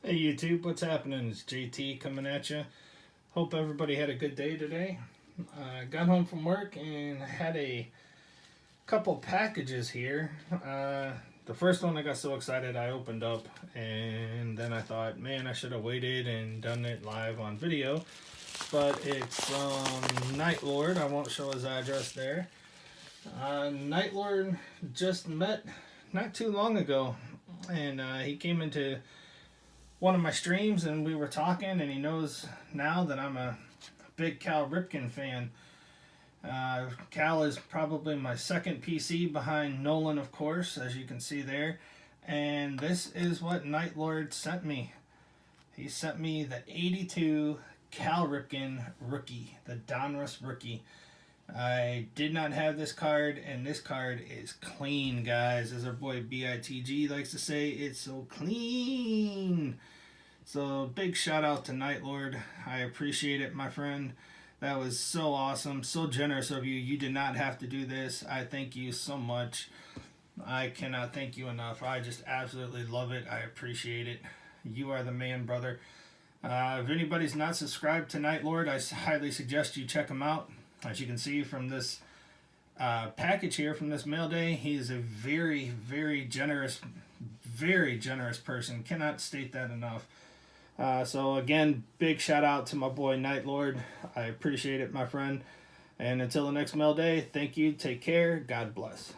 Hey YouTube, what's happening? It's JT coming at you. Hope everybody had a good day today. Got home from work and had a couple packages here. The first one I got so excited I opened up, and then I thought, man, I should have waited and done it live on video. But it's from Nytelord. I won't show his address there. Nytelord just met not too long ago, and he came into one of my streams and we were talking, and he knows now that I'm a big Ripken fan. Cal is probably my second PC behind Nolan, of course, as you can see there. And this is what Nytelord sent me. He sent me the 82 Ripken rookie, the Donruss rookie. I did not have this card, and this card is clean, guys. As our boy BITG likes to say, it's so clean. So big shout out to Nytelord. I appreciate it, my friend. That was so awesome, so generous of you. You did not have to do this. I thank you so much. I cannot thank you enough. I just absolutely love it. I appreciate it. You are the man, brother. If anybody's not subscribed to Nytelord, I highly suggest you check him out. As you can see from this package here, from this mail day, he is a very, very generous person. Cannot state that enough. So again, big shout out to my boy Nytelord. I appreciate it, my friend. And until the next mail day, thank you. Take care. God bless.